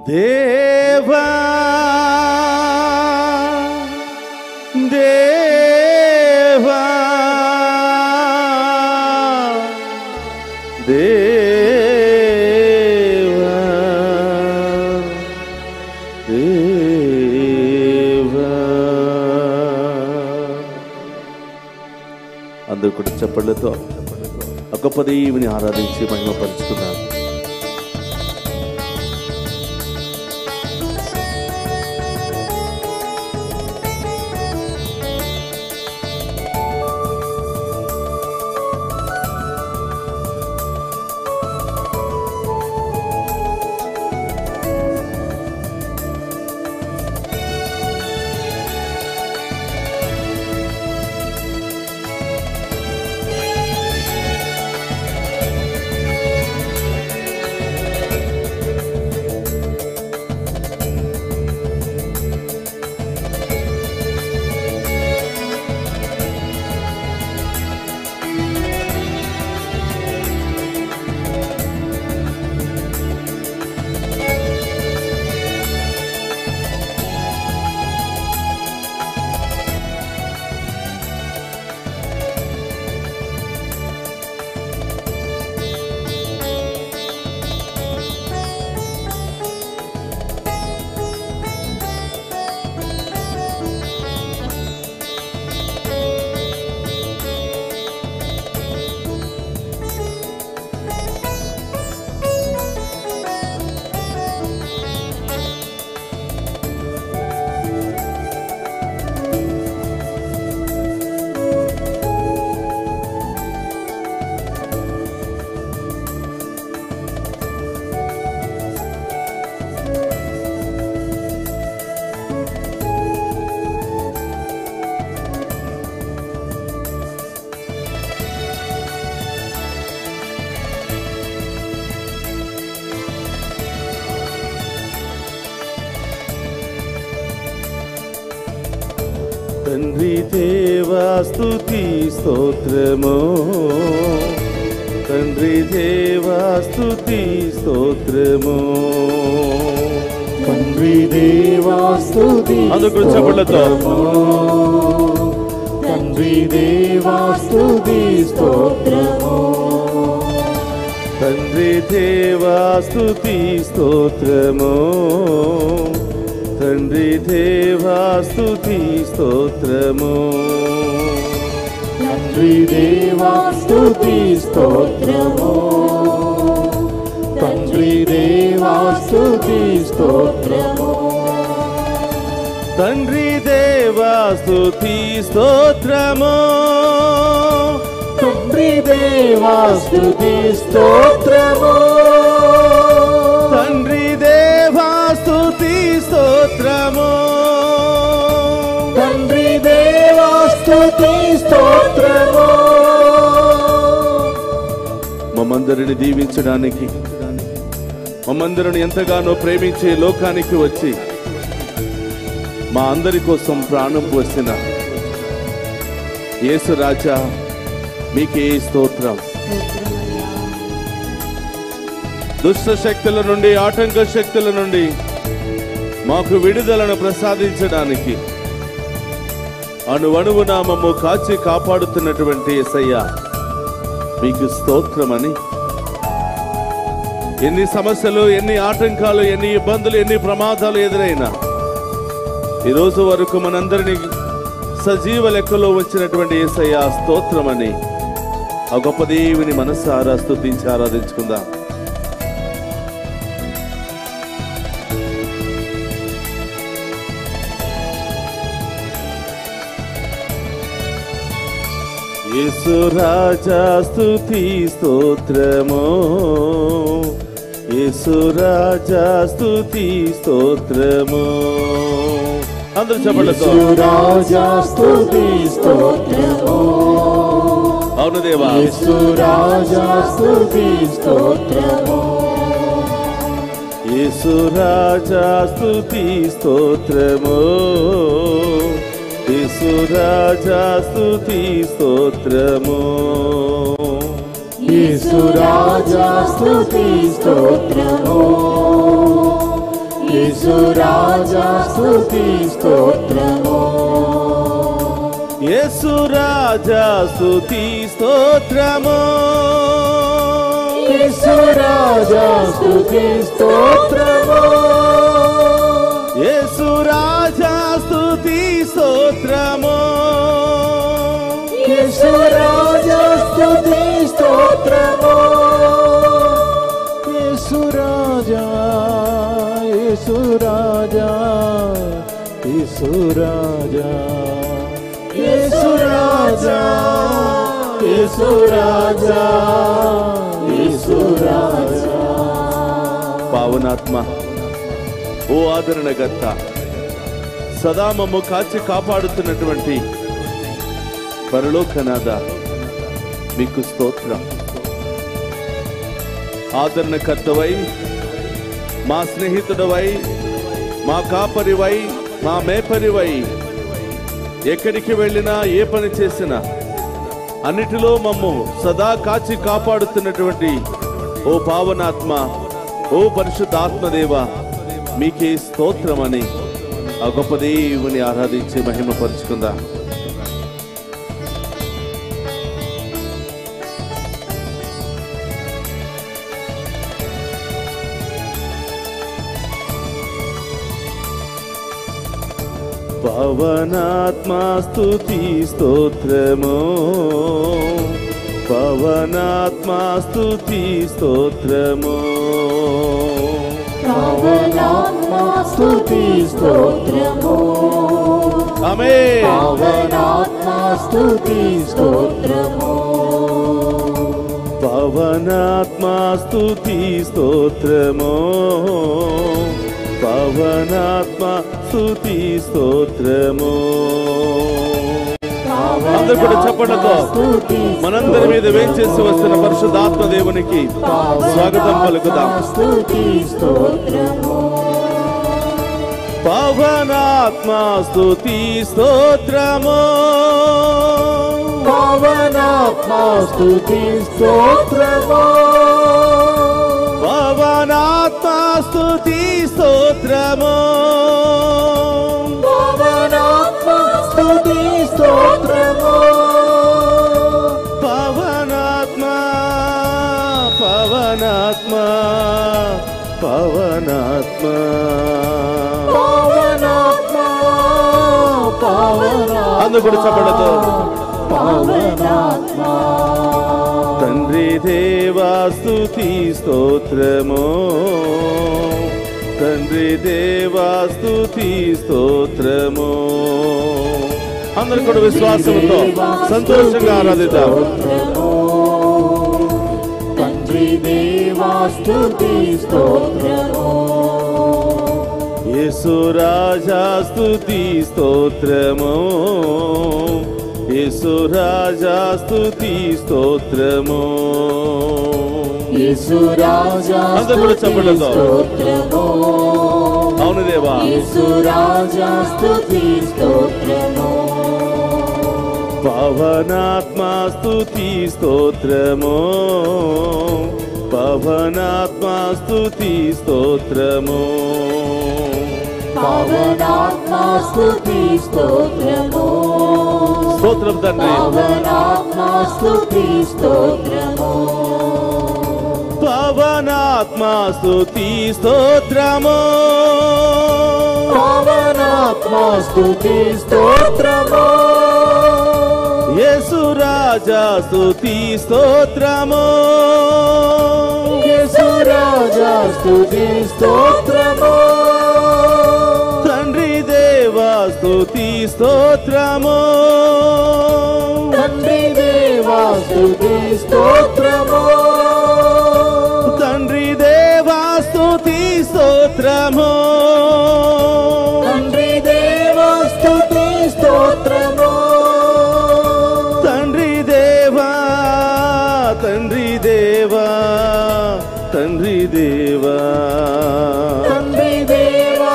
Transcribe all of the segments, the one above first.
దేవా దేవా దేవా దేవా అందరూ కూడా చప్పట్లతో గొప్ప దేవుని ఆరాధించి మహిమపరుచుకున్నారు. తండ్రి దేవా స్తుతి స్తోత్రము, తండ్రి దేవా స్తుతి స్తోత్రము, తండ్రి దేవా స్తుతి అందుకు చెప్పలతో తండ్రి దేవా స్తుతి స్తోత్రము, తండ్రి దేవా స్తుతి స్తోత్రము, తండ్రి దేవా స్తుతి స్తోత్రము, తండ్రి దేవా స్తుతి స్తోత్రము, తండ్రి దేవా స్తుతి స్తోత్రము, తండ్రి దేవా స్తుతి స్తోత్రము, తండ్రి దేవా స్తుతి స్తోత్రము, తండ్రి దేవా స్తుతి స్తోత్రము, తండ్రి దేవా స్తుతి స్తోత్రము. మమ్మందరిని దీవించడానికి, మమ్మందరిని ఎంతగానో ప్రేమించే లోకానికి వచ్చి మా అందరి కోసం ప్రాణం పోసిన యేసు రాజా మీకే స్తోత్రం. దుష్ట శక్తుల నుండి, ఆటంక శక్తుల నుండి మాకు విడుదలను ప్రసాదించడానికి అణువణువున మమ్ము కాచి కాపాడుతున్నటువంటి యేసయ్య మీకు స్తోత్రమని, ఎన్ని సమస్యలు, ఎన్ని ఆటంకాలు, ఎన్ని ఇబ్బందులు, ఎన్ని ప్రమాదాలు ఎదురైనా ఈరోజు వరకు మనందరినీ సజీవ లెక్కలో వచ్చినటువంటి యేసయ్య స్తోత్రమని ఆ గొప్ప దేవుని మనసారా స్తుతించి ఆరాధించుకుందాం. యేసు రాజా స్తుతి స్తోత్రము, యేసు రాజా స్తుతి స్తోత్రము. అందరూ చెప్పండి. యేసు రాజా స్తుతి స్తోత్రము, అవును దేవా. యేసు రాజా స్తుతి స్తోత్రము, యేసు రాజా స్తుతి స్తోత్రము, యేసు రాజా స్తుతి స్తోత్రము, యేసు రాజా స్తుతి స్తోత్రము, యేసు రాజా స్తుతి స్తోత్రము యేసు రాజా స్తుతి స్తోత్రము యేసు రాజా స్తుతి స్తోత్రము యేసు రాజా స్తుతి స్తోత్రము యేసు రాజా స్తుతి స్తోత్రము యేసు రాజా యేసు రాజా యేసు రాజా యేసు రాజా యేసు రాజా యేసు రాజా పావనాత్మ ఓ ఆదరణకర్త సదా మమ్ము కాచి కాపాడుతున్నటువంటి పరలోకనాథ మీకు స్తోత్రం. ఆదరణకర్తవై మా స్నేహితుడవై మా కాపరివై మా మేపరివై ఎక్కడికి వెళ్ళినా ఏ పని చేసినా అన్నిటిలో మమ్ము సదా కాచి కాపాడుతున్నటువంటి ఓ పావనాత్మ ఓ పరిశుద్ధాత్మదేవ మీకే స్తోత్రమని ఆ గొప్ప దేవుని ఆరాధించి మహిమపరుచుకుందాం. పవనాత్మా స్తుతి స్తోత్రము పవనాత్మా స్తుతి స్తోత్రము పవనాత్మా స్తుతి స్తోత్రము ఆమేన్ పవనాత్మా స్తుతి స్తోత్రము పవనాత్మా స్తుతి స్తోత్రము పవనాత్మ స్తుతి స్తోత్రము. అందరూ కూడా చప్పట్లతో మనందరి మీద వేంచేసి వస్తున్న పరిశుద్ధాత్మ దేవునికి స్వాగతం పలుకుదాం. పవనాత్మ స్తుతి స్తోత్రము పవనాత్మ స్తుతి స్తోత్రము పవనాత్మ స్తుతి స్తోత్రము పవనాత్మ స్తుతి స్తోత్రము పవనాత్మ పవనాత్మ పవనాత్మ పవనాత్మ పవనాత్మ అందరూ కూడా చప్పట్లతో పవనాత్మ తండ్రి దేవా స్తుతి స్తోత్రము తండ్రి దేవా స్తుతి స్తోత్రము. అందరూ కూడా విశ్వాసంతో సంతోషంగా ఆరాధిద్దాం. తండ్రి దేవా స్తుతి స్తోత్రము యేసు రాజా స్తుతి స్తోత్రము యేసు రాజా స్తుతి స్తోత్రము. యేసు రాజా అందరూ కూడా చప్పట్లతో స్తోత్రము అవును దేవా యేసు రాజా స్తుతి స్తోత్రము పవనాత్మ స్తుతి స్తోత్రము పవనాత్మ స్తుతి స్తోత్రము పవనాత్మ స్తుతి స్తోత్రము స్తోత్రం తండ్రి పవనాత్మ స్తుతి స్తోత్రము పవనాత్మ స్తుతి స్తోత్రము పవనాత్మ స్తుతి స్తోత్రము యేసు రాజా స్తుతి స్తోత్రము యేసు రాజా స్తుతి స్తోత్రము తండ్రి దేవా స్తుతి స్తోత్రము తండ్రి దేవా స్తుతి స్తోత్రము తండ్రి దేవా స్తుతి స్తోత్రము తండ్రి దేవా స్తుతి స్తోత్రము తండ్రి దేవా తండ్రి దేవా తండ్రి దేవా తండ్రి దేవా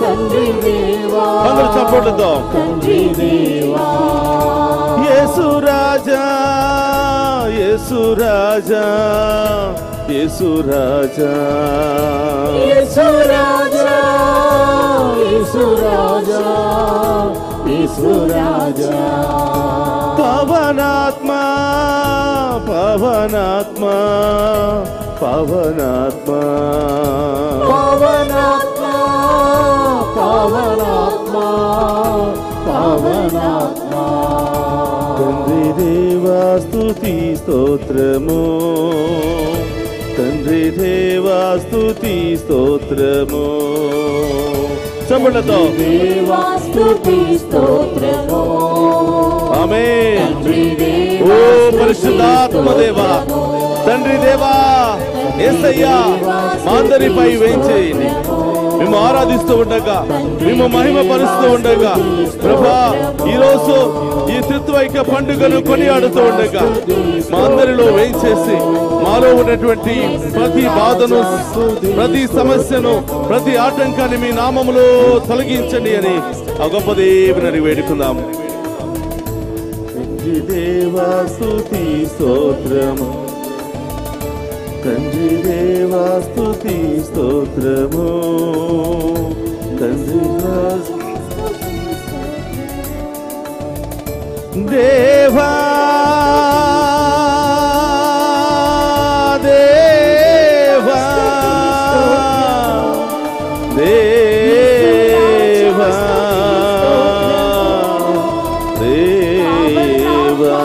తండ్రి దేవా అందరూ చప్పట్లతో తండ్రి దేవా యేసు రాజా యేసు రాజా యేసు రాజా యేసు రాజా యేసు రాజా యేసు రాజా పవనాత్మ పవనాత్మ పవనాత్మ పవనాత్మ పవనాత్మ పవనాత్మ తండ్రి దేవా స్తుతి స్తోత్రము తండ్రి దేవా స్తుతి స్తోత్రము చప్పట్లతో దేవా స్తుతి స్తోత్రము ఆమేన్. ఓ పరిశుద్ధాత్మ దేవా తండ్రి దేవా యేసయ్యా మా అందరిపై వేంచేయండి. మేము ఆరాధిస్తూ ఉండగా మేము మహిమ పరుస్తూ ఉండగా ప్రభా ఈరోజు ఈ త్రిత్వైక్య పండుగను కొనియాడుతూ ఉండగా మా అందరిలో వేంచేసి మాలో ఉన్నటువంటి ప్రతి బాధను ప్రతి సమస్యను ప్రతి ఆటంకాన్ని మీ నామములో తొలగించండి అని ఆ గొప్ప దేవుని వేడుకుందాం. తండ్రి దేవా స్తుతి స్తోత్రము తండ్రి దేవా స్తుతి స్తోత్రము తండ్రి దేవా దేవా దేవా దేవా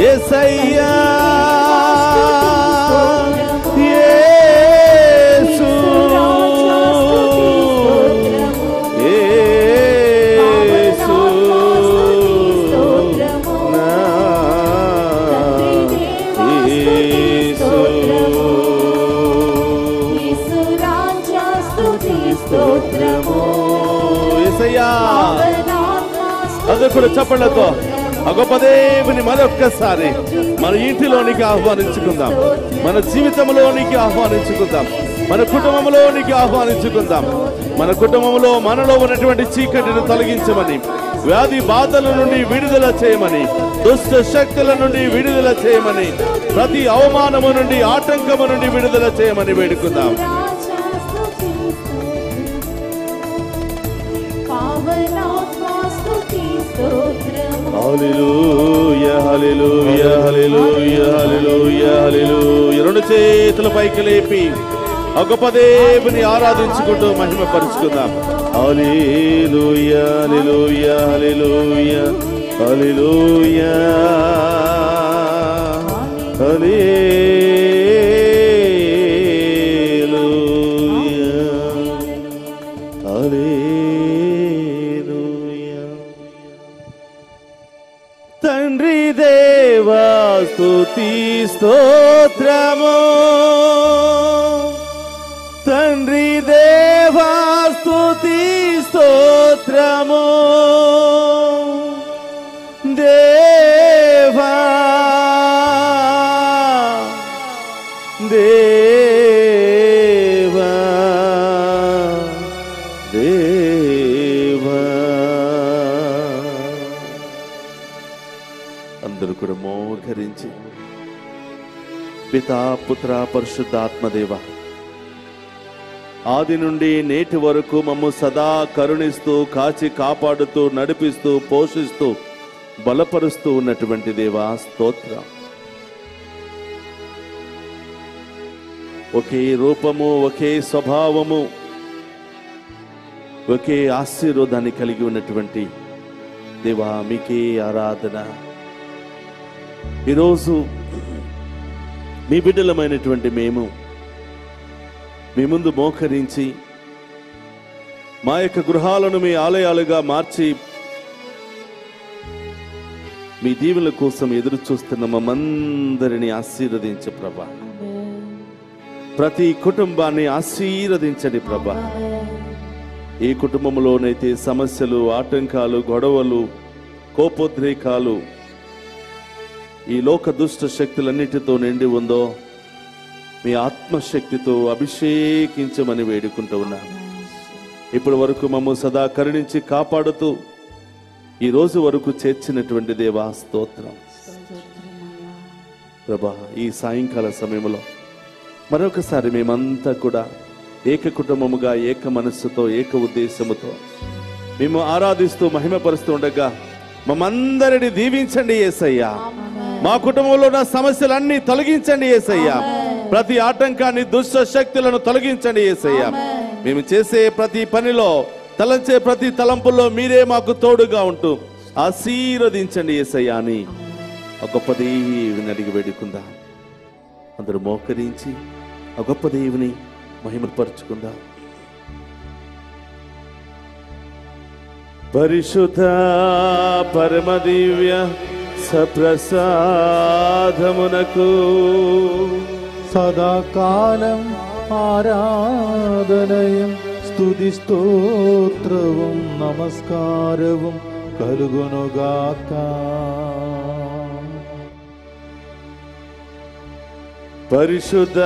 యేసయ్యా యేసు యేసు నా యేసు యేసయ్యా అందరూ కూడా చప్పట్లతో ఆ గొప్ప దేవుని మరొక్కసారి మన ఇంటిలోనికి ఆహ్వానించుకుందాం, మన జీవితంలోనికి ఆహ్వానించుకుందాం, మన కుటుంబంలోనికి ఆహ్వానించుకుందాం. మన కుటుంబంలో మనలో ఉన్నటువంటి చీకటిని తొలగించమని, వ్యాధి బాధల నుండి విడుదల చేయమని, దుష్ట శక్తుల నుండి విడుదల చేయమని, ప్రతి అవమానము నుండి ఆటంకము నుండి విడుదల చేయమని వేడుకుందాం. హల్లెలూయా హల్లెలూయా హల్లెలూయా హల్లెలూయా హల్లెలూయా. రెండు చేతుల పైకి లేపి ఆ గొప్ప దేవుని ఆరాధించుకుంటూ మహిమపరుచుకుందాం. హల్లెలూయా హల్లెలూయా హల్లెలూయా హల్లెలూయా హల్లెలూయా హల్లెలూయా. తండ్రి దేవా స్తుతి స్తోత్రము తండ్రి దేవా స్తుతి స్తోత్రము దేవా దేవా దేవా. అందరూ కూడా మోకరించి పితా పుత్ర పరిశుద్ధాత్మదేవ ఆది నుండి నేటి వరకు మమ్ము సదా కరుణిస్తూ కాచి కాపాడుతూ నడిపిస్తూ పోషిస్తూ బలపరుస్తూ ఉన్నటువంటి దేవా స్తోత్రం. ఒకే రూపము ఒకే స్వభావము ఒకే ఆశీర్వాదాన్ని కలిగి ఉన్నటువంటి దేవా మీకే ఆరాధన. ఈరోజు మీ బిడ్డలమైనటువంటి మేము మీ ముందు మోకరించి మా యొక్క గృహాలను మీ ఆలయాలుగా మార్చి మీ దీవెనల కోసం ఎదురు చూస్తున్న మమ్మందరిని ఆశీర్వదించు ప్రభా. ప్రతి కుటుంబాన్ని ఆశీర్వదించండి ప్రభా. ఏ కుటుంబంలోనైతే సమస్యలు ఆటంకాలు గొడవలు కోపోద్రేకాలు ఈ లోక దుష్ట శక్తులన్నిటితో నిండి ఉందో మీ ఆత్మశక్తితో అభిషేకించమని వేడుకుంటూ ఉన్నాను. ఇప్పటి వరకు మమ్ము సదా కరుణించి కాపాడుతూ ఈ రోజు వరకు చేర్చినటువంటి దేవా స్తోత్రం. ప్రభా, ఈ సాయంకాల సమయంలో మరొకసారి మేమంతా కూడా ఏక కుటుంబముగా, ఏక మనస్సుతో, ఏక ఉద్దేశముతో మేము ఆరాధిస్తూ మహిమపరుస్తూ ఉండగా మమ్మందరిని దీవించండి యేసయ్యా. మా కుటుంబంలో ఉన్న సమస్యలన్నీ తొలగించండి యేసయ్యా. ప్రతి ఆటంకాన్ని, దుష్ట శక్తులను తొలగించండి యేసయ్యా. మేము చేసే ప్రతి పనిలో, తలంచే ప్రతి తలంపుల్లో మీరే మాకు తోడుగా ఉంటూ ఆశీర్వదించండి యేసయ్యా అని ఆ గొప్ప దేవుని అడిగి వేడుకుందాం. అందరూ మోకరించి ఆ గొప్ప దేవుని మహిమపరుచుకుందాం. పరిశుద్ధ పరమ దివ్య సప్రసాదమునకు సదాకాలం ఆరాధనయం స్తుతి స్తోత్రവും నమస్కారവും కలుగునుగాక. పరిశుద్ధ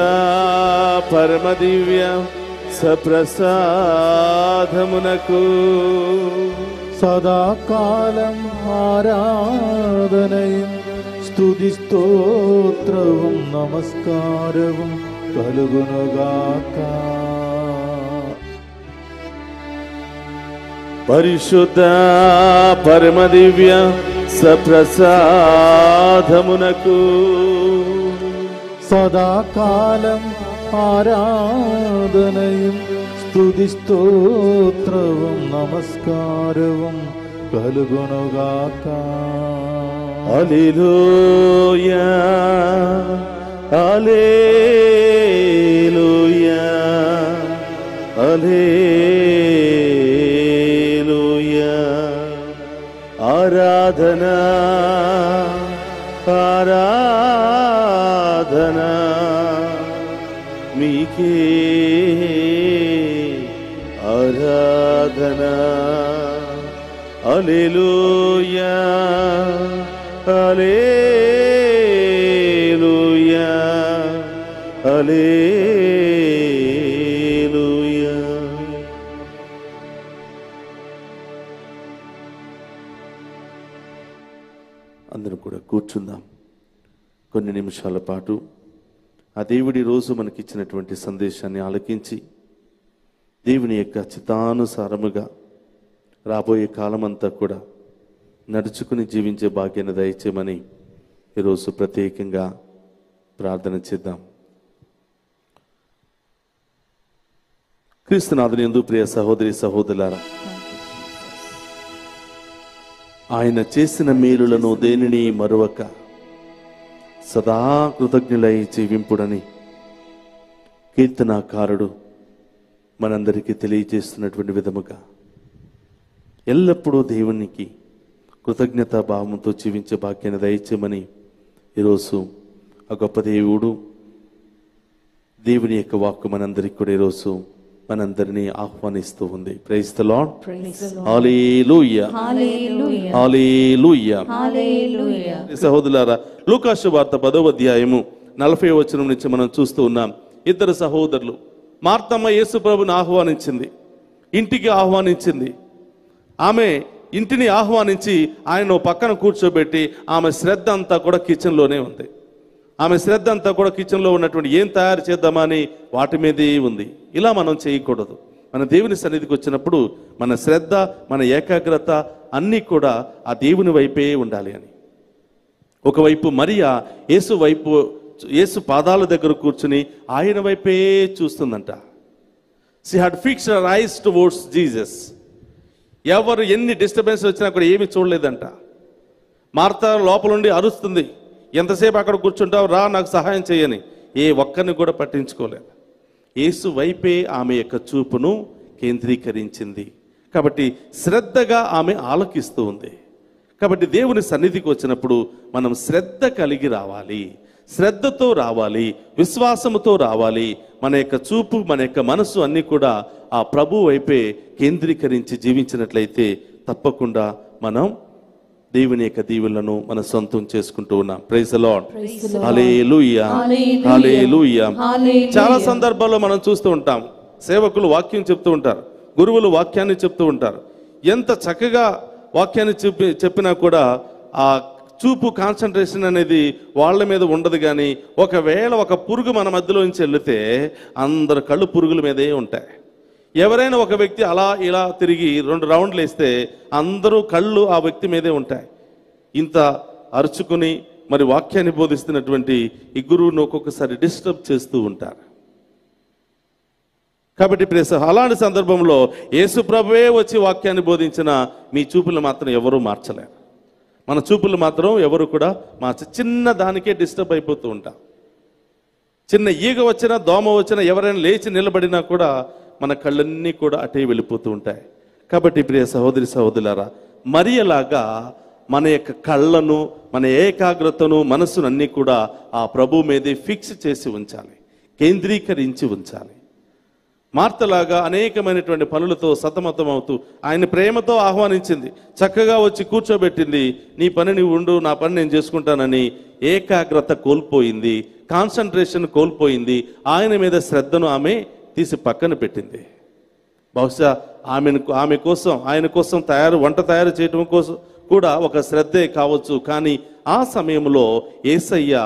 పరమ దివ్య సప్రసాదమునకు సదాకాలం ఆరాధనయం స్తుతి స్తోత్రവും నమస్కారവും కలుగునుగాక. పరిశుద్ధ పరమ దివ్య సప్రసాదమునకు సదాకాలం ఆరాధనయం స్తుతి స్తోత్రവും నమస్కారവും కలుగునుగాక. హల్లెలూయా, హల్లెలూయా, హల్లెలూయా. ఆరాధనా, ఆరాధనా మీకే, ఆరాధనా. హల్లెలూయా, హల్లెలూయా, హల్లెలూయా. అందరం కూడా కూర్చుందాం. కొన్ని నిమిషాల పాటు ఆ దేవుడి రోజు మనకిచ్చినటువంటి సందేశాన్ని ఆలకించి దేవుని యొక్క చిత్తానుసారముగా రాబోయే కాలమంతా కూడా నడుచుకుని జీవించే భాగ్యాన్ని దయచేయమని ఈరోజు ప్రత్యేకంగా ప్రార్థన చేద్దాం. క్రీస్తునాథుని యందు ప్రియ సహోదరి సహోదరులారా, ఆయన చేసిన మేలులను దేనిని మరువక సదా కృతజ్ఞులై జీవింపుడని కీర్తనాకారుడు మనందరికీ తెలియజేస్తున్నటువంటి విధముగా ఎల్లప్పుడూ దేవునికి కృతజ్ఞతా భావంతో జీవించే భాగ్యాన్ని దయచేయమని ఈరోజు ఆ గొప్ప దేవుడు దేవుని యొక్క వాక్కు మనందరికీ కూడా ఈరోజు మనందరినీ ఆహ్వానిస్తూ ఉంది. Praise the Lord. Hallelujah, hallelujah, hallelujah. సహోదరులారా, లూకా సువార్త 10వ అధ్యాయము 40వ వచనం నుంచి మనం చూస్తూ ఉన్నాం. ఇద్దరు సహోదరులు, మార్తమ్మ యేసు ప్రభుని ఆహ్వానించింది, ఇంటికి ఆహ్వానించింది. ఆమె ఇంటిని ఆహ్వానించి ఆయన పక్కన కూర్చోబెట్టి ఆమె శ్రద్ధ అంతా కూడా కిచెన్లోనే ఉంది. ఆమె శ్రద్ధ అంతా కూడా కిచెన్లో ఉన్నటువంటి ఏం తయారు చేద్దామని వాటి మీదే ఉంది. ఇలా మనం చేయకూడదు. మన దేవుని సన్నిధికి వచ్చినప్పుడు మన శ్రద్ధ, మన ఏకాగ్రత అన్నీ కూడా ఆ దేవుని వైపే ఉండాలి అని. ఒకవైపు మరియా యేసు పాదాల దగ్గర కూర్చుని ఆయన వైపే చూస్తుందంట. She had fixed her eyes towards Jesus. ఎవరు ఎన్ని డిస్టర్బెన్స్ వచ్చినా కూడా ఏమీ చూడలేదంట. మార్తా లోపలుండి అరుస్తుంది, ఎంతసేపు అక్కడ కూర్చుంటావు, రా నాకు సహాయం చేయని. ఏ ఒక్కరిని కూడా పట్టించుకోలేదు. యేసు వైపే ఆమె యొక్క చూపును కేంద్రీకరించింది. కాబట్టి శ్రద్ధగా ఆమె ఆలకిస్తూ ఉంది. కాబట్టి దేవుని సన్నిధికి వచ్చినప్పుడు మనం శ్రద్ధ కలిగి రావాలి, శ్రద్ధతో రావాలి, విశ్వాసముతో రావాలి. మన యొక్క చూపు, మన యొక్క మనసు అన్నీ కూడా ఆ ప్రభు వైపే కేంద్రీకరించి జీవించినట్లయితే తప్పకుండా మనం దేవుని యొక్క దీవెనలను మన సొంతం చేసుకుంటూ ఉన్నాం. Praise the Lord. Hallelujah, hallelujah. చాలా సందర్భాల్లో మనం చూస్తూ ఉంటాం, సేవకులు వాక్యం చెప్తూ ఉంటారు, గురువులు వాక్యాన్ని చెప్తూ ఉంటారు. ఎంత చక్కగా వాక్యాన్ని చెప్పినా కూడా ఆ చూపు కాన్సన్ట్రేషన్ అనేది వాళ్ళ మీద ఉండదు. కానీ ఒకవేళ ఒక పురుగు మన మధ్యలోంచి వెళితే అందరు కళ్ళు పురుగుల మీదే ఉంటాయి. ఎవరైనా ఒక వ్యక్తి అలా ఇలా తిరిగి 2 రౌండ్లు వేస్తే అందరూ కళ్ళు ఆ వ్యక్తి మీదే ఉంటాయి. ఇంత అరుచుకుని మరి వాక్యాన్ని బోధిస్తున్నటువంటి ఈ గురువును ఒక్కొక్కసారి డిస్టర్బ్ చేస్తూ ఉంటారు. కాబట్టి అలాంటి సందర్భంలో యేసు ప్రభువే వచ్చి వాక్యాన్ని బోధించిన మీ చూపులు మాత్రం ఎవరూ మార్చలేరు. మన చూపులు మాత్రం ఎవరు కూడా చిన్న దానికే డిస్టర్బ్ అయిపోతూ ఉంటాం. చిన్న ఈగ వచ్చినా దోమ వచ్చినా ఎవరైనా లేచి నిలబడినా కూడా మన కళ్ళన్నీ కూడా అటే వెళ్ళిపోతూ ఉంటాయి. కాబట్టి ప్రియ సహోదరి సహోదరులారా, మరియలాగా మన యొక్క కళ్ళను, మన ఏకాగ్రతను, మనసును అన్నీ కూడా ఆ ప్రభు మీదే ఫిక్స్ చేసి ఉంచాలి, కేంద్రీకరించి ఉంచాలి. మార్తలాగా అనేకమైనటువంటి పనులతో సతమతం అవుతూ ఆయన ప్రేమతో ఆహ్వానించింది, చక్కగా వచ్చి కూర్చోబెట్టింది. నీ పని నీవు ఉండు, నా పని నేను చేసుకుంటానని ఏకాగ్రత కోల్పోయింది, కాన్సన్ట్రేషన్ కోల్పోయింది. ఆయన మీద శ్రద్ధను ఆమె తీసి పక్కన పెట్టింది. బహుశా ఆమె కోసం, ఆయన కోసం వంట తయారు చేయడం కోసం కూడా ఒక శ్రద్ధే కావచ్చు. కానీ ఆ సమయంలో యేసయ్య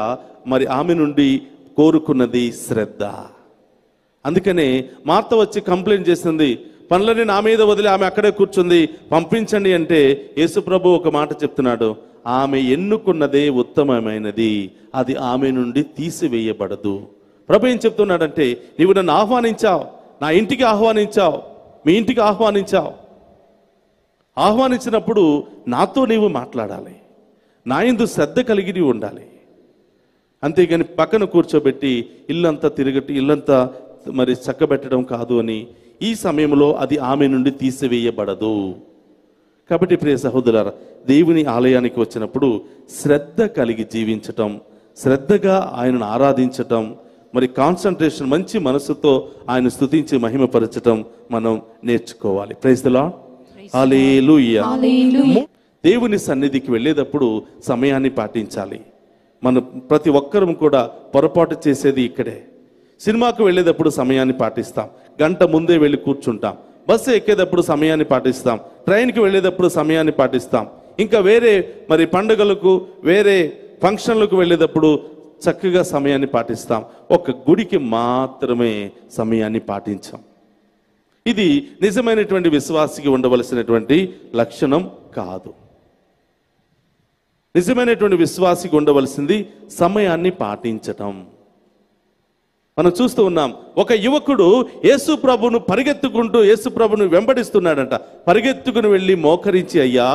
మరి ఆమె నుండి కోరుకున్నది శ్రద్ధ. అందుకనే మార్త వచ్చి కంప్లైంట్ చేసింది, పనులని నా మీద వదిలి ఆమె అక్కడే కూర్చుంది, పంపించండి అంటే యేసుప్రభు ఒక మాట చెప్తున్నాడు, ఆమె ఎన్నుకున్నదే ఉత్తమమైనది, అది ఆమె నుండి తీసివేయబడదు. ప్రభు ఏం చెప్తున్నాడంటే, నీవు నన్ను ఆహ్వానించావు, నా ఇంటికి ఆహ్వానించావు, మీ ఇంటికి ఆహ్వానించావు. ఆహ్వానించినప్పుడు నాతో నీవు మాట్లాడాలి, నా యందు శ్రద్ధ కలిగి ఉండాలి. అంతేగాని పక్కన కూర్చోబెట్టి ఇల్లంతా మరి చక్కబెట్టడం కాదు అని. ఈ సమయంలో అది ఆమె నుండి తీసివేయబడదు. కాబట్టి ప్రియ సహోదరులారా, దేవుని ఆలయానికి వచ్చినప్పుడు శ్రద్ధ కలిగి జీవించటం, శ్రద్ధగా ఆయనను ఆరాధించటం, మరి కాన్సన్ట్రేషన్, మంచి మనసుతో ఆయన స్తుతించి మహిమపరచటం మనం నేర్చుకోవాలి. Praise the Lord. హల్లెలూయా. దేవుని సన్నిధికి వెళ్ళేటప్పుడు సమయాన్ని పాటించాలి. మనం ప్రతి ఒక్కరం కూడా పొరపాటు చేసేది ఇక్కడే. సినిమాకు వెళ్ళేటప్పుడు సమయాన్ని పాటిస్తాం, గంట ముందే వెళ్ళి కూర్చుంటాం. బస్సు ఎక్కేటప్పుడు సమయాన్ని పాటిస్తాం, ట్రైన్కి వెళ్ళేటప్పుడు సమయాన్ని పాటిస్తాం. ఇంకా వేరే మరి పండుగలకు, వేరే ఫంక్షన్లకు వెళ్ళేటప్పుడు చక్కగా సమయాన్ని పాటిస్తాం. ఒక గుడికి మాత్రమే సమయాన్ని పాటించాం. ఇది నిజమైనటువంటి విశ్వాసికి ఉండవలసినటువంటి లక్షణం కాదు. నిజమైనటువంటి విశ్వాసికి ఉండవలసింది సమయాన్ని పాటించటం. మనం చూస్తూ ఉన్నాం, ఒక యువకుడు యేసు ప్రభును పరిగెత్తుకుంటూ యేసు ప్రభును వెంబడిస్తున్నాడంట. పరిగెత్తుకుని వెళ్ళి మోకరించి, అయ్యా,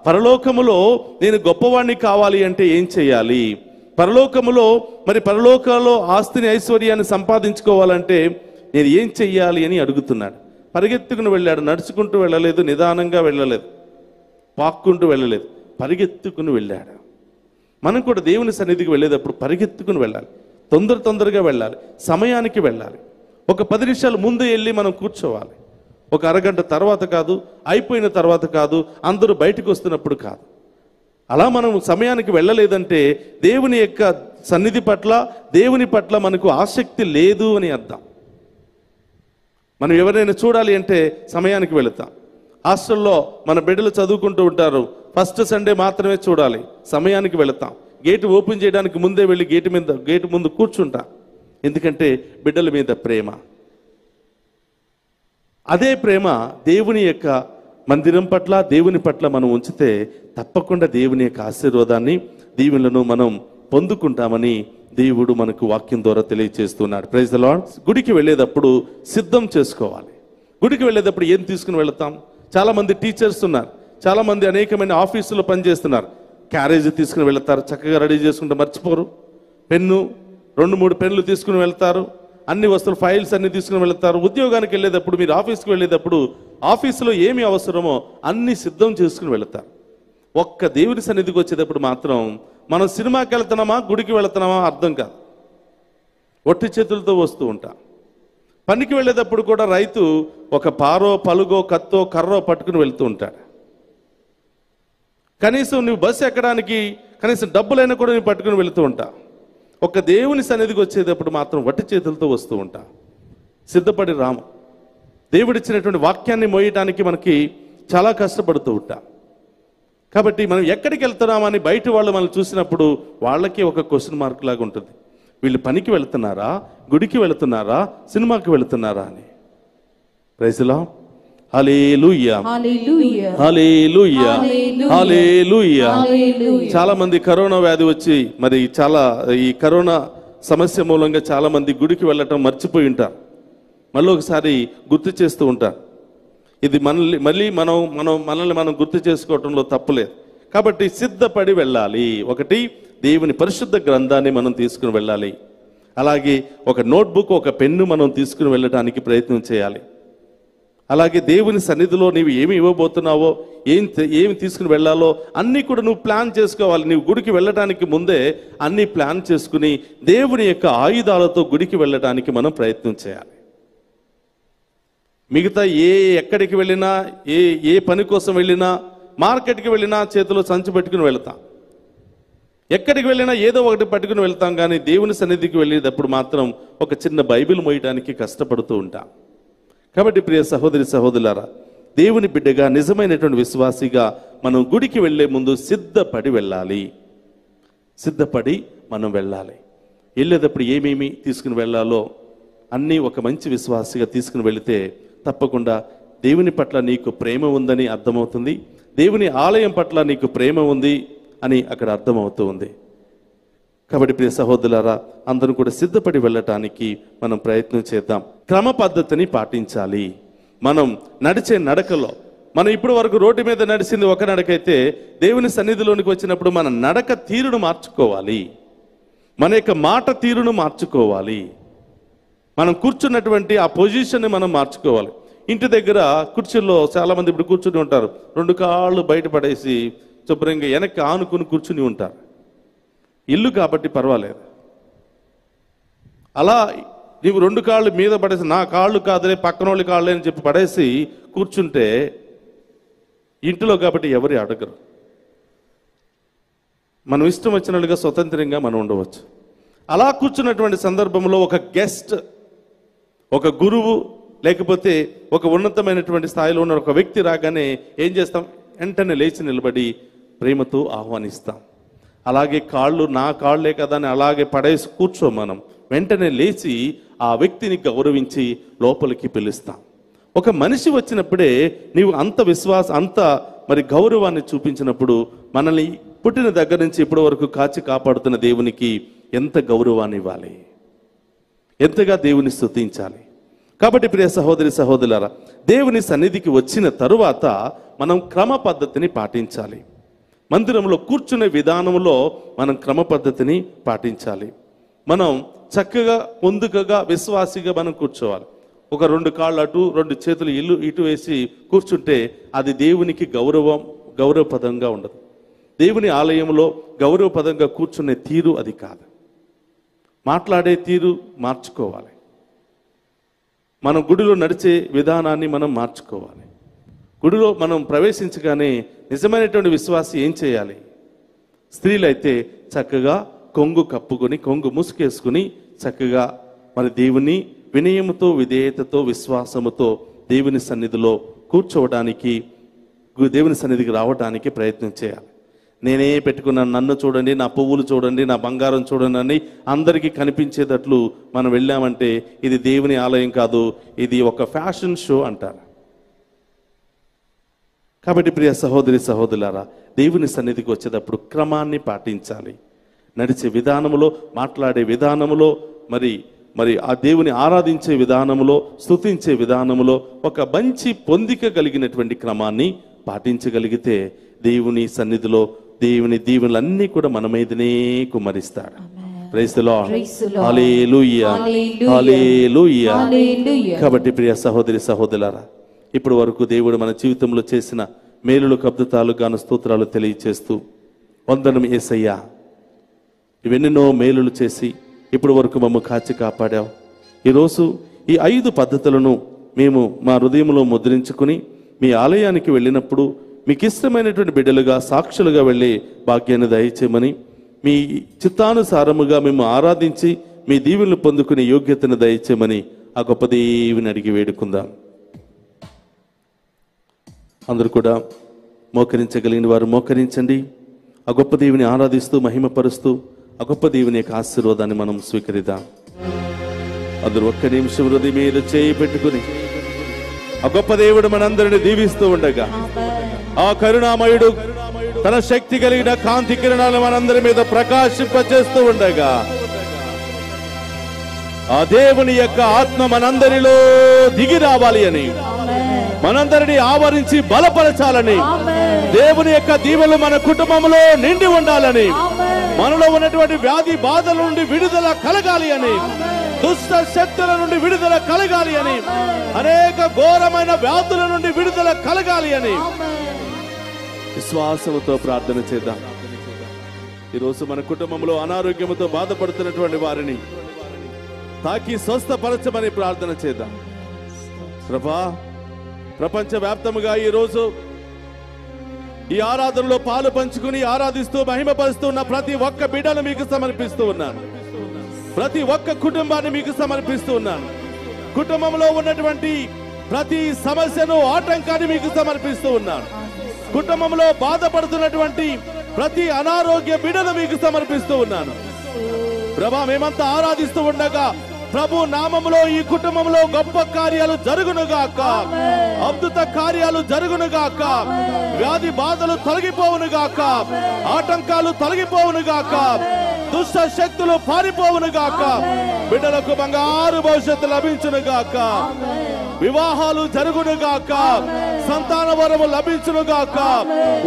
పరలోకములో నేను గొప్పవాణ్ణి కావాలి అంటే ఏం చేయాలి? పరలోకంలో ఆస్తిని, ఐశ్వర్యాన్ని సంపాదించుకోవాలంటే నేను ఏం చెయ్యాలి అని అడుగుతున్నాడు. పరిగెత్తుకుని వెళ్ళాడు. నడుచుకుంటూ వెళ్ళలేదు, నిదానంగా వెళ్ళలేదు, పాక్కుంటూ వెళ్ళలేదు, పరిగెత్తుకుని వెళ్ళాడు. మనం కూడా దేవుని సన్నిధికి వెళ్ళేటప్పుడు పరిగెత్తుకుని వెళ్ళాలి, తొందరగా వెళ్ళాలి, సమయానికి వెళ్ళాలి. ఒక 10 నిమిషాలు ముందు వెళ్ళి మనం కూర్చోవాలి. ఒక అరగంట తర్వాత కాదు, అయిపోయిన తర్వాత కాదు, అందరూ బయటకు వస్తున్నప్పుడు కాదు. అలా మనం సమయానికి వెళ్ళలేదంటే దేవుని యొక్క సన్నిధి పట్ల, దేవుని పట్ల మనకు ఆసక్తి లేదు అని అర్థం. మనం ఎవరైనా చూడాలి అంటే సమయానికి వెళతాం. హాస్టల్లో మన బిడ్డలు చదువుకుంటూ ఉంటారు, ఫస్ట్ సండే మాత్రమే చూడాలి, సమయానికి వెళతాం. గేటు ఓపెన్ చేయడానికి ముందే వెళ్ళి గేటు ముందు కూర్చుంటాం. ఎందుకంటే బిడ్డల మీద ప్రేమ. అదే ప్రేమ దేవుని యొక్క మందిరం పట్ల, దేవుని పట్ల మనం ఉంచితే తప్పకుండా దేవుని యొక్క ఆశీర్వాదాన్ని, దీవెనలను మనం పొందుకుంటామని దేవుడు మనకు వాక్యం ద్వారా తెలియజేస్తున్నాడు. Praise the Lord. గుడికి వెళ్ళేటప్పుడు సిద్ధం చేసుకోవాలి. గుడికి వెళ్ళేటప్పుడు ఏం తీసుకుని వెళతాం? చాలామంది టీచర్స్ ఉన్నారు, చాలామంది అనేకమైన ఆఫీసులో పనిచేస్తున్నారు. క్యారేజ్ తీసుకుని వెళతారు, చక్కగా రెడీ చేసుకుంటే మర్చిపోరు. పెన్ను, 2-3 పెన్నులు తీసుకుని వెళ్తారు, అన్ని వస్తువులు, ఫైల్స్ అన్ని తీసుకుని వెళ్తారు. ఉద్యోగానికి వెళ్ళేటప్పుడు, మీరు ఆఫీస్కి వెళ్ళేటప్పుడు ఆఫీసులో ఏమి అవసరమో అన్ని సిద్ధం చేసుకుని వెళతారు. ఒక్క దేవుని సన్నిధికి వచ్చేటప్పుడు మాత్రం మనం సినిమాకి వెళ్తున్నామా, గుడికి వెళుతున్నామా అర్థం కాదు, ఒట్టి చేతులతో వస్తూ ఉంటాం. పనికి వెళ్ళేటప్పుడు కూడా రైతు ఒక పారో, పలుగో, కత్తో, కర్రో పట్టుకుని వెళ్తూ ఉంటాడు. కనీసం నువ్వు బస్సు ఎక్కడానికి కనీసం డబ్బులైనా కూడా నువ్వు పట్టుకుని వెళుతూ ఉంటా. ఒక దేవుని సన్నిధికి వచ్చేటప్పుడు మాత్రం వట్టి చేతులతో వస్తూ ఉంటా. సిద్ధపడి రాము. దేవుడిచ్చినటువంటి వాక్యాన్ని మోయటానికి మనకి చాలా కష్టపడుతూ ఉంటా. కాబట్టి మనం ఎక్కడికి వెళ్తున్నామని బయట వాళ్ళు మనం చూసినప్పుడు వాళ్ళకి ఒక క్వశ్చన్ మార్క్ లాగా ఉంటుంది. వీళ్ళు పనికి వెళుతున్నారా, గుడికి వెళుతున్నారా, సినిమాకి వెళుతున్నారా అని. Praise the Lord. Hallelujah, hallelujah, hallelujah. చాలా మంది కరోనా వ్యాధి వచ్చి మరి ఈ కరోనా సమస్య మూలంగా చాలా మంది గుడికి వెళ్ళటం మర్చిపోయి ఉంటారు. మళ్ళీ ఒకసారి గుర్తు చేస్తూ ఉంటారు. ఇది మళ్ళీ మనల్ని మనం గుర్తు చేసుకోవటంలో తప్పులేదు. కాబట్టి సిద్ధపడి వెళ్ళాలి. ఒకటి, దేవుని పరిశుద్ధ గ్రంథాన్ని మనం తీసుకుని వెళ్ళాలి. అలాగే ఒక నోట్బుక్, ఒక పెన్ను మనం తీసుకుని వెళ్ళడానికి ప్రయత్నం చేయాలి. అలాగే దేవుని సన్నిధిలో నీవు ఏమి ఇవ్వబోతున్నావో, ఏమి తీసుకుని వెళ్ళాలో అన్నీ కూడా నువ్వు ప్లాన్ చేసుకోవాలి. నీవు గుడికి వెళ్ళడానికి ముందే అన్నీ ప్లాన్ చేసుకుని దేవుని యొక్క ఆయుధాలతో గుడికి వెళ్ళడానికి మనం ప్రయత్నం చేయాలి. మిగతా ఎక్కడికి వెళ్ళినా, ఏ పని కోసం వెళ్ళినా, మార్కెట్కి వెళ్ళినా చేతిలో సంచి పెట్టుకుని వెళ్తాం. ఎక్కడికి వెళ్ళినా ఏదో ఒకటి పట్టుకుని వెళ్తాం. కానీ దేవుని సన్నిధికి వెళ్ళేటప్పుడు మాత్రం ఒక చిన్న బైబిల్ మోయడానికి కష్టపడుతూ ఉంటాం. కాబట్టి ప్రియ సహోదరి సహోదరులారా, దేవుని బిడ్డగా, నిజమైనటువంటి విశ్వాసిగా మనం గుడికి వెళ్ళే ముందు సిద్ధపడి వెళ్ళాలి. సిద్ధపడి మనం వెళ్ళాలి. వెళ్ళేటప్పుడు ఏమేమి తీసుకుని వెళ్ళాలో అన్నీ ఒక మంచి విశ్వాసిగా తీసుకుని వెళితే తప్పకుండా దేవుని పట్ల నీకు ప్రేమ ఉందని అర్థమవుతుంది. దేవుని ఆలయం పట్ల నీకు ప్రేమ ఉంది అని అక్కడ అర్థమవుతూ ఉంది. కాబట్టి ప్రియ సహోదరులారా, అందరూ కూడా సిద్ధపడి వెళ్ళటానికి మనం ప్రయత్నం చేద్దాం. క్రమ పద్ధతిని పాటించాలి. మనం నడిచే నడకలో, మనం ఇప్పటి వరకు రోడ్డు మీద నడిచింది ఒక నడకైతే, దేవుని సన్నిధిలోనికి వచ్చినప్పుడు మన నడక తీరును మార్చుకోవాలి. మన యొక్క మాట తీరును మార్చుకోవాలి. మనం కూర్చున్నటువంటి ఆ పొజిషన్ని మనం మార్చుకోవాలి. ఇంటి దగ్గర కుర్చీల్లో చాలా మంది ఇప్పుడు కూర్చుని ఉంటారు, 2 కాళ్ళు బయటపడేసి శుభ్రంగా వెనక్కి ఆనుకుని కూర్చుని ఉంటారు. ఇల్లు కాబట్టి పర్వాలేదు. అలా నీవు 2 కాళ్ళు మీద పడేసి, నా కాళ్ళు కాదులే పక్కన వాళ్ళ కాళ్ళే అని చెప్పి పడేసి కూర్చుంటే ఇంటిలో కాబట్టి ఎవరు అడగరు. మనం ఇష్టం వచ్చినట్లుగా స్వతంత్రంగా మనం ఉండవచ్చు. అలా కూర్చున్నటువంటి సందర్భంలో ఒక గెస్ట్, ఒక గురువు, లేకపోతే ఒక ఉన్నతమైనటువంటి స్థాయిలో ఉన్న ఒక వ్యక్తి రాగానే ఏం చేస్తాం? వెంటనే లేచి నిలబడి ప్రేమతో ఆహ్వానిస్తాం. అలాగే కాళ్ళు నా కాళ్ళే కదా అని అలాగే పడేసి కూర్చో. మనం వెంటనే లేచి ఆ వ్యక్తిని గౌరవించి లోపలికి పిలుస్తాం. ఒక మనిషి వచ్చినప్పుడే నీవు అంత మరి గౌరవాన్ని చూపించినప్పుడు మనల్ని పుట్టిన దగ్గర నుంచి ఇప్పటి వరకు కాచి కాపాడుతున్న దేవునికి ఎంత గౌరవాన్ని ఇవ్వాలి, ఎంతగా దేవుని స్తుతించాలి. కాబట్టి ప్రియ సహోదరి సహోదరులారా, దేవుని సన్నిధికి వచ్చిన తరువాత మనం క్రమ పద్ధతిని పాటించాలి. మందిరంలో కూర్చునే విధానంలో మనం క్రమ పద్ధతిని పాటించాలి. మనం చక్కగా పొందుకగా విశ్వాసిగా మనం కూర్చోవాలి. ఒక 2 కాళ్ళు అటు, 2 చేతులు ఇటు వేసి కూర్చుంటే అది దేవునికి గౌరవపదంగా ఉండదు. దేవుని ఆలయంలో గౌరవపదంగా కూర్చునే తీరు అది కాదు. మాట్లాడే తీరు మార్చుకోవాలి. మనం గుడిలో నడిచే విధానాన్ని మనం మార్చుకోవాలి. గుడిలో మనం ప్రవేశించగానే నిజమైనటువంటి విశ్వాసి ఏం చేయాలి? స్త్రీలైతే చక్కగా కొంగు కప్పుకొని, కొంగు ముసుకేసుకుని చక్కగా మరి దేవుని వినయముతో, విధేయతతో, విశ్వాసముతో దేవుని సన్నిధిలో కూర్చోవడానికి, దేవుని సన్నిధికి రావడానికి ప్రయత్నం చేయాలి. నేనే పెట్టుకున్నాను, నన్ను చూడండి, నా పువ్వులు చూడండి, నా బంగారం చూడండి అని అందరికీ కనిపించేటట్లు మనం వెళ్ళామంటే ఇది దేవుని ఆలయం కాదు, ఇది ఒక ఫ్యాషన్ షో అంటారు. కాబట్టి ప్రియ సహోదరి సహోదరులారా, దేవుని సన్నిధికి వచ్చేటప్పుడు క్రమాన్ని పాటించాలి. నడిచే విధానములో, మాట్లాడే విధానములో, మరి ఆ దేవుని ఆరాధించే విధానములో, స్తుతించే విధానములో ఒక మంచి పొందిక కలిగినటువంటి క్రమాన్ని పాటించగలిగితే దేవుని సన్నిధిలో దేవుని దీవెనలన్నీ కూడా మన మీదనే కుమ్మరిస్తాడు. Praise the Lord. Hallelujah, hallelujah. కాబట్టి ప్రియ సహోదరి సహోదరులారా, ఇప్పటి వరకు దేవుడు మన జీవితంలో చేసిన మేలులకు అద్భుతాలు గాను స్తోత్రాలు తెలియచేస్తూ, వందనం యేసయ్యా, ఇవెన్నెన్నో మేలులు చేసి ఇప్పటి వరకు మమ్మల్ని కాచి కాపాడావు. ఈరోజు ఈ 5 పద్ధతులను మేము మా హృదయంలో ముద్రించుకుని మీ ఆలయానికి వెళ్ళినప్పుడు మీకు ఇష్టమైనటువంటి బిడ్డలుగా, సాక్షులుగా వెళ్ళే భాగ్యాన్ని దయచేయమని, మీ చిత్తానుసారముగా మేము ఆరాధించి మీ దీవెనలు పొందుకునే యోగ్యతను దయచేయమని ఆ గొప్ప దేవుని అడిగి వేడుకుందాం. అందరూ కూడా మోకరించగలిగిన వారు మోకరించండి. ఆ గొప్ప దేవుని ఆరాధిస్తూ మహిమపరుస్తూ ఆ గొప్ప దేవుని యొక్క ఆశీర్వాదాన్ని మనం స్వీకరిద్దాం. అందరూ ఒక్క నిమిషం హృదయం మీద చేయి పెట్టుకుని ఆ గొప్ప దేవుడు మనందరిని దీవిస్తూ ఉండగా, ఆ కరుణామయుడు తన శక్తి కలిగిన కాంతి కిరణాలు మనందరి మీద ప్రకాశింపచేస్తూ ఉండగా, ఆ దేవుని యొక్క ఆత్మ మనందరిలో దిగి రావాలి అని, మనందరినీ ఆవరించి బలపరచాలని, దేవుని యొక్క దీవెనలు మన కుటుంబంలో నిండి ఉండాలని, మనలో ఉన్నటువంటి వ్యాధి బాధల నుండి విడుదల కలగాలి అని, దుష్ట శక్తుల నుండి విడుదల కలగాలి అని, అనేక ఘోరమైన వ్యాధుల నుండి విడుదల కలగాలి అని విశ్వాసంతో ప్రార్థన చేద్దాం. ఈరోజు మన కుటుంబంలో అనారోగ్యంతో బాధపడుతున్నటువంటి వారిని తాకి స్వస్థపరచమని ప్రార్థన చేద్దాం. ప్రభా, ప్రపంచ వ్యాప్తముగా ఈరోజు ఈ ఆరాధనలో పాలు పంచుకుని ఆరాధిస్తూ మహిమపరుస్తున్న ప్రతి ఒక్క బిడ్డను మీకు సమర్పిస్తూ ఉన్నాను. ప్రతి ఒక్క కుటుంబాన్ని మీకు సమర్పిస్తూ ఉన్నాను. కుటుంబంలో ఉన్నటువంటి ప్రతి సమస్యను, ఆటంకాన్ని మీకు సమర్పిస్తూ ఉన్నాను. కుటుంబంలో బాధపడుతున్నటువంటి ప్రతి అనారోగ్య బిడ్డను మీకు సమర్పిస్తూ ఉన్నాను. ప్రభా, మేమంతా ఆరాధిస్తూ ఉండగా ప్రభు నామములో ఈ కుటుంబంలో గొప్ప కార్యాలు జరుగునుగాక, అద్భుత కార్యాలు జరుగునుగాక, వ్యాధి బాధలు తొలగిపోవునుగాక, ఆటంకాలు తొలగిపోవునుగాక, దుష్ట శక్తులు పారిపోవునుగాక, బిడ్డలకు బంగారు భవిష్యత్తు లభించునుగాక, వివాహాలు జరుగునుగాక, సంతాన వరము లభించునుగాక,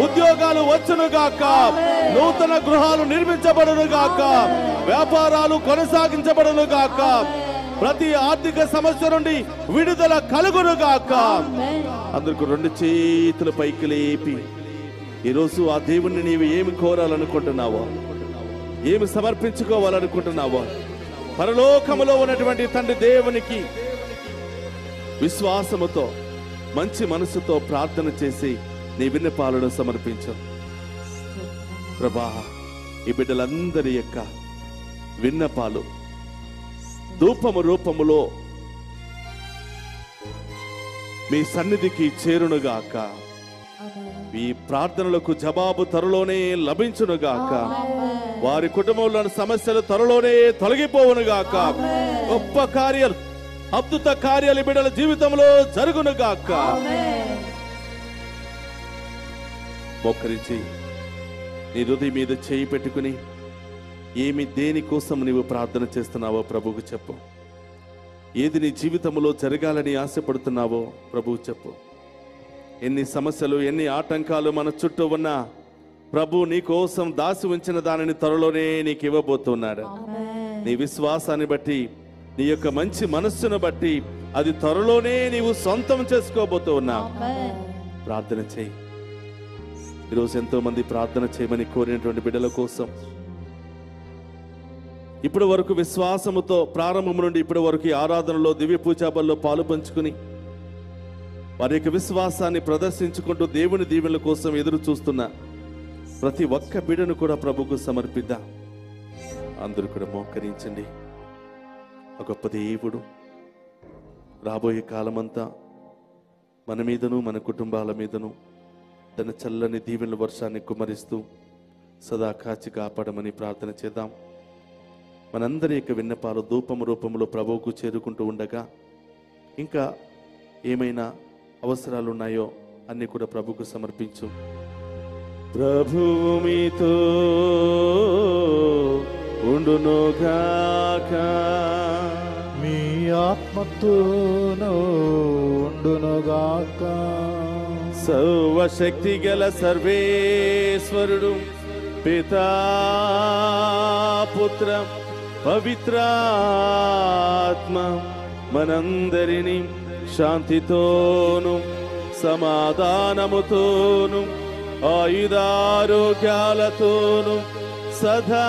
ఉద్యోగాలు వచ్చునుగాక, నూతన గృహాలు నిర్మించబడునుగాక, వ్యాపారాలు కొనసాగించబడునుగాక, ప్రతి ఆర్థిక సమస్య నుండి విడుదల కలుగునుగాక. అందరికి రెండు చేతుల పైకి లేపి ఈరోజు ఆ దేవుణ్ణి నీవు ఏమి కోరాలనుకుంటున్నావో, ఏమి సమర్పించుకోవాలనుకుంటున్నావో, పరలోకములో ఉన్నటువంటి తండ్రి దేవునికి విశ్వాసముతో మంచి మనసుతో ప్రార్థన చేసి నీ విన్నపాలను సమర్పించు. ప్రభా, ఈ బిడ్డలందరి యొక్క విన్నపాలు ధూపము రూపములో మీ సన్నిధికి చేరునుగాక. ఈ ప్రార్థనలకు జవాబు త్వరలోనే లభించునుగాక. వారి కుటుంబంలోని సమస్యలు త్వరలోనే తొలగిపోవునుగాక. గొప్ప కార్యాలు, అద్భుత కార్యాలు బిడ్డల జీవితంలో జరుగునుగాక. మోకరించి నీ హృదయం మీద చేయి పెట్టుకుని ఏమి దేనికోసం నీవు ప్రార్థన చేస్తున్నావో ప్రభువుకు చెప్పు. ఏది నీ జీవితంలో జరగాలని ఆశపడుతున్నావో ప్రభువు చెప్పు. ఎన్ని సమస్యలు, ఎన్ని ఆటంకాలు మన చుట్టూ ఉన్నా ప్రభు నీ కోసం దాసి ఉంచిన దానిని త్వరలోనే నీకు ఇవ్వబోతున్నాడు. నీ విశ్వాసాన్ని బట్టి, నీ యొక్క మంచి మనస్సును బట్టి అది త్వరలోనే నీవు సొంతం చేసుకోబోతూ ఉన్నావు. ప్రార్థన చేయి. ఈరోజు ఎంతో మంది ప్రార్థన చేయమని కోరినటువంటి బిడ్డల కోసం ఇప్పటి వరకు విశ్వాసముతో ప్రారంభం నుండి ఇప్పటి వరకు ఈ ఆరాధనలో, దివ్య పూజాబల్లో పాలు పంచుకుని వారి యొక్క విశ్వాసాన్ని ప్రదర్శించుకుంటూ దేవుని దీవెనల కోసం ఎదురు చూస్తున్న ప్రతి ఒక్క బిడ్డను కూడా ప్రభుకు సమర్పిద్దాం. అందరూ కూడా మోకరించండి. ఆ గొప్ప దేవుడు రాబోయే కాలమంతా మన మీదను, మన కుటుంబాల మీదను తన చల్లని దీవెనల వర్షాన్ని కుమ్మరిస్తూ సదా కాచి కాపాడమని ప్రార్థన చేద్దాం. మనందరి యొక్క విన్నపాలు ధూపము రూపంలో ప్రభువుకు చేరుకుంటూ ఉండగా ఇంకా ఏమైనా అవసరాలు ఉన్నాయో అన్ని కూడా ప్రభువుకు సమర్పించు. ప్రభువు మీతో ఉండునుగాక, మీ ఆత్మతోనూ ఉండునుగాక. సర్వశక్తి గల సర్వేశ్వరుడు పితా, పుత్ర, పవిత్రాత్మ మనందరినీ శాంతితోను సమాధానముతోను ఆయుధారోగ్యాలతోను సదా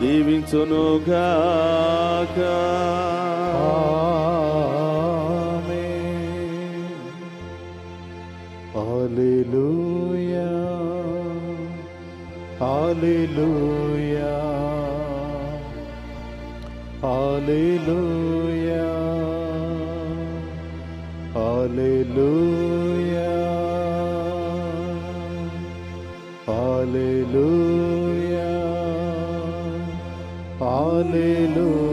దీవించునుగాక. ఆమేన్. హల్లెలూయా, హల్లెలూయా, హల్లెలూయా, హల్లెలూయా. Hallelujah.